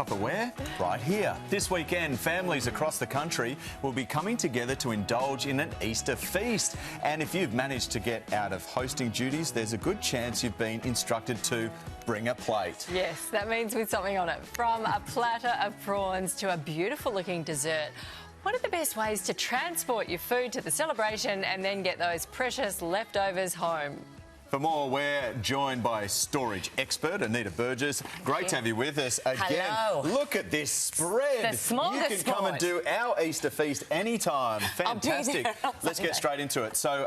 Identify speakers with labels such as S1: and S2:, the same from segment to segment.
S1: Tupperware right here. This weekend, families across the country will be coming together to indulge in an Easter feast. And if you've managed to get out of hosting duties, there's a good chance you've been instructed to bring a plate.
S2: Yes, that means with something on it. From a platter of prawns to a beautiful looking dessert. What are the best ways to transport your food to the celebration and then get those precious leftovers home?
S1: For more, we're joined by storage expert Anita Birges. Great to have you with us again.
S2: Hello.
S1: Look at this spread.
S2: The smorgasbord.
S1: You can come and do our Easter feast anytime. Fantastic. Let's get straight into it. So,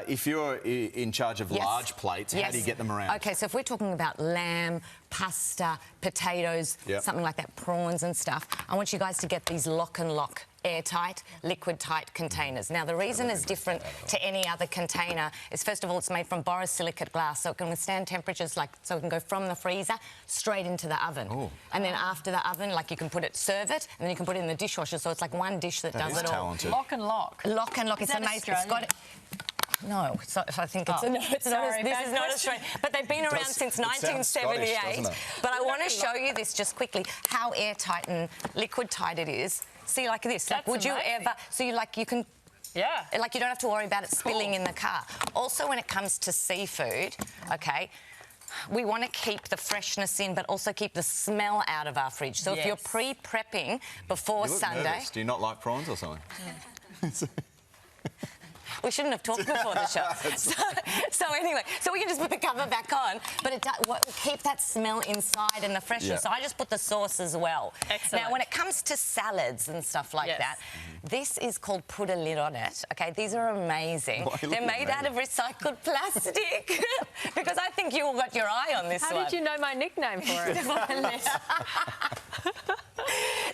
S1: if you're in charge of large plates, how do you get them around?
S3: Okay, so if we're talking about lamb, pasta, potatoes, something like that, prawns and stuff, I want you guys to get these lock and lock, airtight, liquid-tight containers. Now, the reason it's different to any other container is, first of all, it's made from borosilicate glass, so it can withstand temperatures, so it can go from the freezer straight into the oven. Ooh. And then after the oven, you can serve it, and then you can put it in the dishwasher, so it's like one dish that does it all.
S2: Lock and lock.
S3: Lock and lock. It's amazing. It's got... No, so I think it's, this is not Australian. But they've been around since 1978.
S1: Scottish,
S3: but I want to show you this just quickly, how airtight and liquid tight it is. See, like this.
S2: That's
S3: would
S2: amazing.
S3: you ever... So you can...
S2: Yeah.
S3: You don't have to worry about it spilling in the car. Also, when it comes to seafood, okay, we want to keep the freshness in, but also keep the smell out of our fridge. So if you're pre-prepping before Sunday...
S1: Nervous. Do you not like prawns or something? Yeah.
S3: We shouldn't have talked before the show. So anyway, so we can just put the cover back on, but it will keep that smell inside and the freshness. So I just put the sauce as well.
S2: Excellent.
S3: Now, when it comes to salads and stuff like that, this is called put a lid on it. Okay, these are amazing. They're made out of recycled plastic because I think you all got your eye on this one.
S2: How did you know my nickname for it?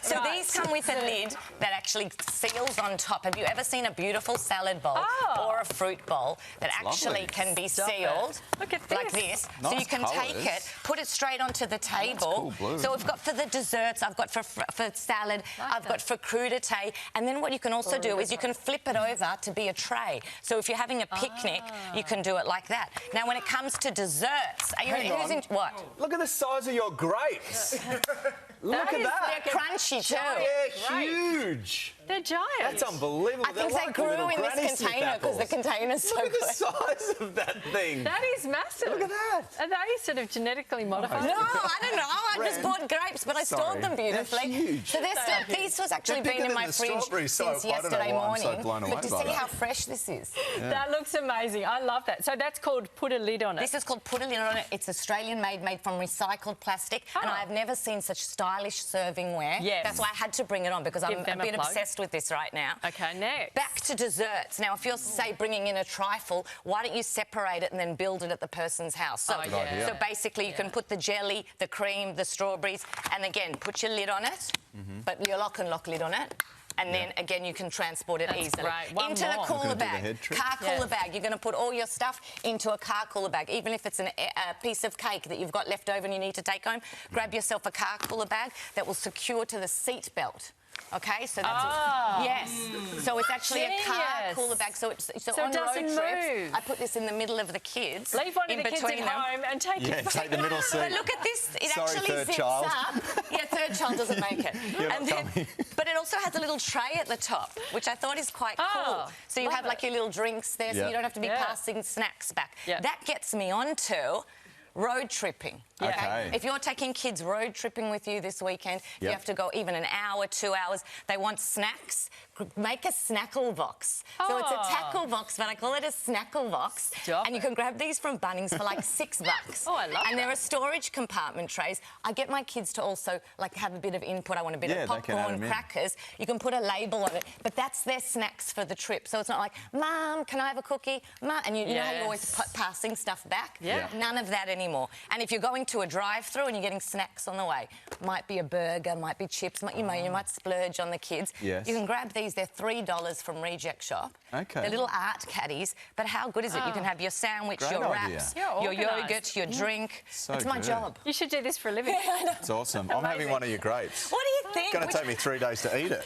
S3: So these come with a lid that actually seals on top. Have you ever seen a beautiful salad bowl or a fruit bowl that actually can be sealed?
S2: Look at this.
S3: Like this.
S1: Nice
S3: so you can take it, put it straight onto the table.
S1: Cool blue.
S3: So we've got for the desserts, I've got for salad, I've got for crudité. And then what you can also do is you can flip it over to be a tray. So if you're having a picnic, you can do it like that. Now, when it comes to desserts, are you ready? Who's in what?
S1: Look at the size of your grapes. Look at that.
S3: They're crunchy too.
S1: They're huge.
S2: They're giant.
S1: That's unbelievable.
S3: I think they grew in this container because the container's so good.
S1: Look at the size of that thing.
S2: That is massive.
S1: Look at that.
S2: Are they sort of genetically modified?
S3: No, I don't know. I just bought grapes, but I stored them beautifully.
S1: They're huge.
S3: So these was actually been in my fridge since yesterday morning.
S1: I'm so blown away
S3: but to
S1: by
S3: see
S1: that.
S3: how fresh this is.
S2: That looks amazing. I love that. So that's called put a lid on it.
S3: This is called put a lid on it. It's Australian made from recycled plastic, and I've never seen such stylish servingware.
S2: Yes.
S3: That's why I had to bring it on because I'm a bit obsessed with this right now.
S2: Okay, next.
S3: Back to desserts. Now, if you're, say, bringing in a trifle, why don't you separate it and then build it at the person's house? So, so basically, you can put the jelly, the cream, the strawberries, and again, put your lid on it, but your lock and lock lid on it. And then, again, you can transport it easily.
S2: Right.
S3: Into the cooler bag. Car cooler bag. You're going to put all your stuff into a car cooler bag. Even if it's a piece of cake that you've got left over and you need to take home, grab yourself a car cooler bag that will secure to the seat belt. Okay, so that's yes. So it's actually a car cooler bag. So on road trips, I put this in the middle of the kids.
S2: Leave one of the kids at home and take it.
S1: Take the middle seat.
S3: But look at this. It
S1: Sorry,
S3: actually
S1: third
S3: zips
S1: child.
S3: up. Yeah, third child doesn't make it. But it also has a little tray at the top, which I thought is quite cool. So you have like your little drinks there, so you don't have to be passing snacks back. That gets me on to road tripping. Okay. If you're taking kids road tripping with you this weekend, you have to go even an hour, 2 hours. They want snacks. Make a snackle box. So it's a tackle box, but I call it a snackle box. And you can grab these from Bunnings for like $6.
S2: Oh, I love that.
S3: And there are storage compartment trays. I get my kids to also have a bit of input. I want a bit of popcorn, crackers. You can put a label on it, but that's their snacks for the trip. So it's not like, Mum, can I have a cookie? Mum, and you know how you're always passing stuff back? None of that anymore. And if you're going to a drive-through and you're getting snacks on the way, might be a burger, might be chips, you might splurge on the kids. You can grab these. They're $3 from Reject Shop. They're little art caddies, but how good is it? You can have your sandwich, your wraps, your yogurt, your drink. It's my job.
S2: You should do this for a living.
S1: It's awesome. I'm having one of your grapes.
S3: What do you think?
S1: It's going to take me 3 days to eat it.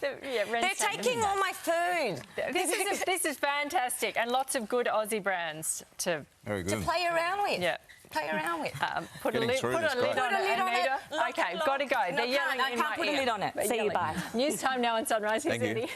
S3: They're taking all my food.
S2: This is fantastic, and lots of good Aussie brands to
S3: play around with. Play around with.
S2: Put a lid on it,
S3: Lock
S2: Okay, got to go. They're yelling in my ear.
S3: I can't put a lid on it. See you, bye.
S2: News time now on Sunrise. Here's
S1: Thank you.
S2: Eddie.